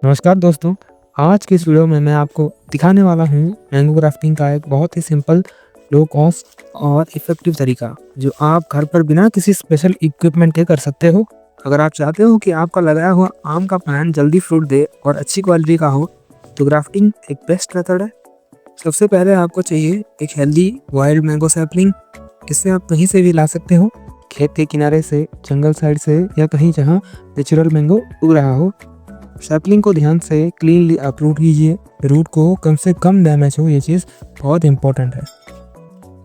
नमस्कार दोस्तों, आज की इस वीडियो में मैं आपको दिखाने वाला हूँ मैंगो ग्राफ्टिंग का एक बहुत ही सिंपल, लो कॉस्ट और इफ़ेक्टिव तरीका जो आप घर पर बिना किसी स्पेशल इक्विपमेंट के कर सकते हो। अगर आप चाहते हो कि आपका लगाया हुआ आम का प्लांट जल्दी फ्रूट दे और अच्छी क्वालिटी का हो, तो ग्राफ्टिंग एक बेस्ट मेथड है। सबसे पहले आपको चाहिए एक हेल्दी वाइल्ड मैंगो सैपलिंग। इसे आप कहीं से भी ला सकते हो, खेत के किनारे से, जंगल साइड से या कहीं जहाँ नेचुरल मैंगो उग रहा हो। सैपलिंग को ध्यान से क्लीनली अप्रूट कीजिए, रूट को कम से कम डैमेज हो, ये चीज़ बहुत इंपॉर्टेंट है।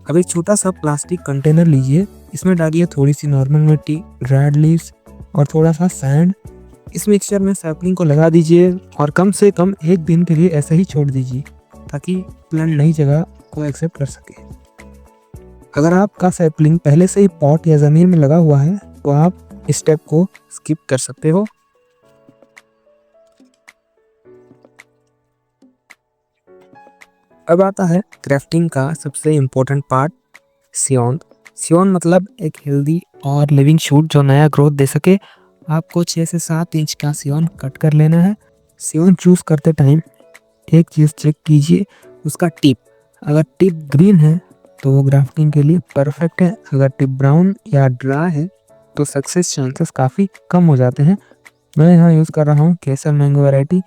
अब एक छोटा सा प्लास्टिक कंटेनर लीजिए, इसमें डालिए थोड़ी सी नॉर्मल मिट्टी, ड्राइड लीव्स और थोड़ा सा सैंड। इस मिक्सचर में सैपलिंग को लगा दीजिए और कम से कम एक दिन के लिए ऐसे ही छोड़ दीजिए ताकि प्लांट नई जगह को एक्सेप्ट कर सके। अगर आपका सैपलिंग पहले से ही पॉट या ज़मीन में लगा हुआ है तो आप इस स्टेप को स्किप कर सकते हो। अब आता है ग्राफ्टिंग का सबसे इम्पोर्टेंट पार्ट, सियोन। सियोन मतलब एक हेल्दी और लिविंग शूट जो नया ग्रोथ दे सके। आपको 6 से 7 इंच का सियोन कट कर लेना है। सियोन चूज़ करते टाइम एक चीज़ चेक कीजिए, उसका टिप। अगर टिप ग्रीन है तो वो ग्राफ्टिंग के लिए परफेक्ट है। अगर टिप ब्राउन या ड्राई है तो सक्सेस चांसेस काफ़ी कम हो जाते हैं। मैं यहाँ यूज़ कर रहा हूँ केसर मैंगो वैरायटी,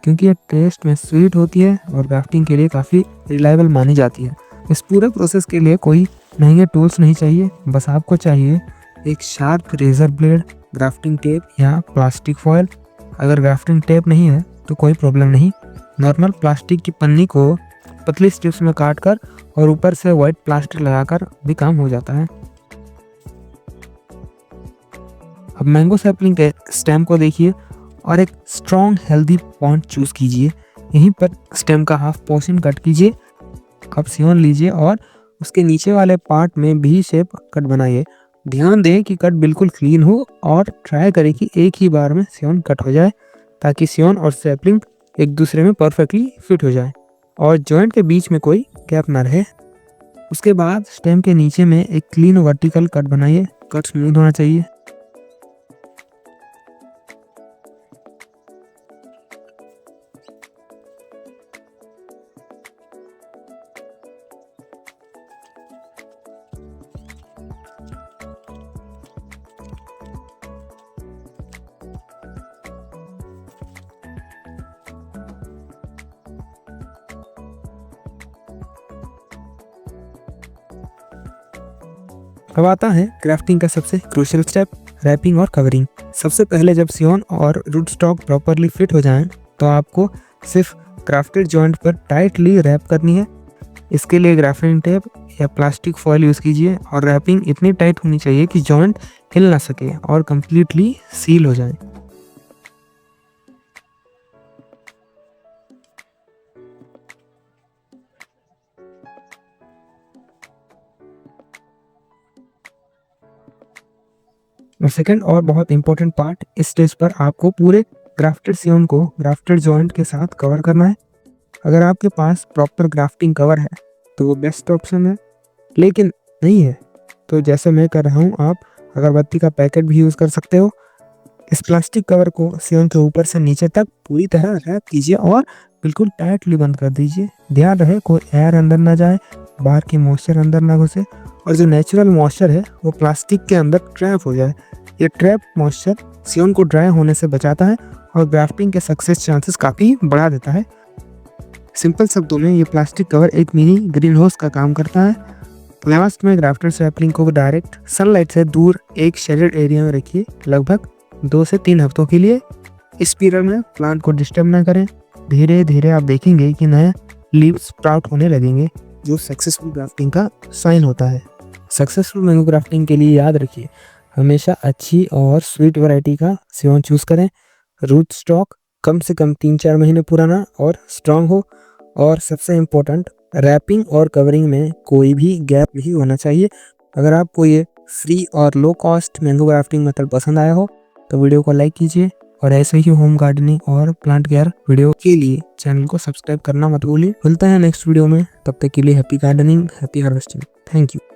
क्योंकि ये टेस्ट में स्वीट होती है और ग्राफ्टिंग के लिए काफ़ी रिलायबल मानी जाती है। इस पूरे प्रोसेस के लिए कोई महंगे टूल्स नहीं चाहिए, बस आपको चाहिए एक sharp razor blade, grafting tape या प्लास्टिक फॉयल। अगर ग्राफ्टिंग टेप नहीं है तो कोई प्रॉब्लम नहीं, नॉर्मल प्लास्टिक की पन्नी को पतली स्ट्रिप्स में काट कर और ऊपर से वाइट प्लास्टिक लगाकर भी काम हो जाता है। अब मैंगो सैपलिंग के स्टेम को देखिए और एक स्ट्रॉन्ग हेल्दी पॉइंट चूज़ कीजिए। यहीं पर स्टेम का हाफ पोर्शन कट कीजिए। अब सियोन लीजिए और उसके नीचे वाले पार्ट में भी शेप कट बनाइए। ध्यान दें कि कट बिल्कुल क्लीन हो और ट्राई करें कि एक ही बार में सियोन कट हो जाए ताकि सियोन और सैपलिंग एक दूसरे में परफेक्टली फिट हो जाए और जॉइंट के बीच में कोई गैप ना रहे। उसके बाद स्टेम के नीचे में एक क्लीन वर्टिकल कट बनाइए। कट स्मूथ होना चाहिए। अब आता है ग्राफ्टिंग का सबसे क्रूशियल स्टेप, रैपिंग और कवरिंग। सबसे पहले जब सियोन और रूट स्टॉक प्रॉपरली फिट हो जाएं तो आपको सिर्फ ग्राफ्टेड जॉइंट पर टाइटली रैप करनी है। इसके लिए ग्राफ्टिंग टेप या प्लास्टिक फॉयल यूज़ कीजिए और रैपिंग इतनी टाइट होनी चाहिए कि जॉइंट हिल ना सके और कंप्लीटली सील हो जाए। और सेकंड और बहुत इंपॉर्टेंट पार्ट, इस स्टेज पर आपको पूरे ग्राफ्टेड सियोन को ग्राफ्टेड जॉइंट के साथ कवर करना है। अगर आपके पास प्रॉपर ग्राफ्टिंग कवर है तो वो बेस्ट ऑप्शन है, लेकिन नहीं है तो जैसे मैं कर रहा हूँ आप अगरबत्ती का पैकेट भी यूज़ कर सकते हो। इस प्लास्टिक कवर को सियोन के ऊपर से नीचे तक पूरी तरह रैप कीजिए और बिल्कुल टाइटली बंद कर दीजिए। ध्यान रहे कोई एयर अंदर ना जाए, बाहर की मॉइस्चर अंदर ना घुसे और जो नेचुरल मॉइस्चर है वो प्लास्टिक के अंदर ट्रैप हो जाए। ये ट्रैप मॉइस्चर सियोन को ड्राई होने से बचाता है और ग्राफ्टिंग के सक्सेस चांसेस काफ़ी बढ़ा देता है। सिंपल शब्दों में ये प्लास्टिक कवर एक मिनी ग्रीन हाउस का काम करता है। लास्ट में ग्राफ्टेड सैपलिंग को डायरेक्ट सनलाइट से दूर एक शेडेड एरिया में रखिए, लगभग 2 से 3 हफ्तों के लिए। इस पीरियड में प्लांट को डिस्टर्ब ना करें। धीरे धीरे आप देखेंगे कि नए लीव्स स्प्राउट होने लगेंगे, जो सक्सेसफुल ग्राफ्टिंग का साइन होता है। सक्सेसफुल मैंगो ग्राफ्टिंग के लिए याद रखिए, हमेशा अच्छी और स्वीट वैरायटी का सियोन चूज़ करें। रूट स्टॉक कम से कम 3-4 महीने पुराना और स्ट्रांग हो, और सबसे इम्पोर्टेंट रैपिंग और कवरिंग में कोई भी गैप नहीं होना चाहिए। अगर आपको ये फ्री और low cost mango grafting method पसंद आया हो तो वीडियो को लाइक कीजिए और ऐसे ही होम गार्डनिंग और प्लांट केयर वीडियो के लिए चैनल को सब्सक्राइब करना मत भूलिए। मिलते हैं नेक्स्ट वीडियो में, तब तक के लिए happy gardening, happy harvesting. Thank you.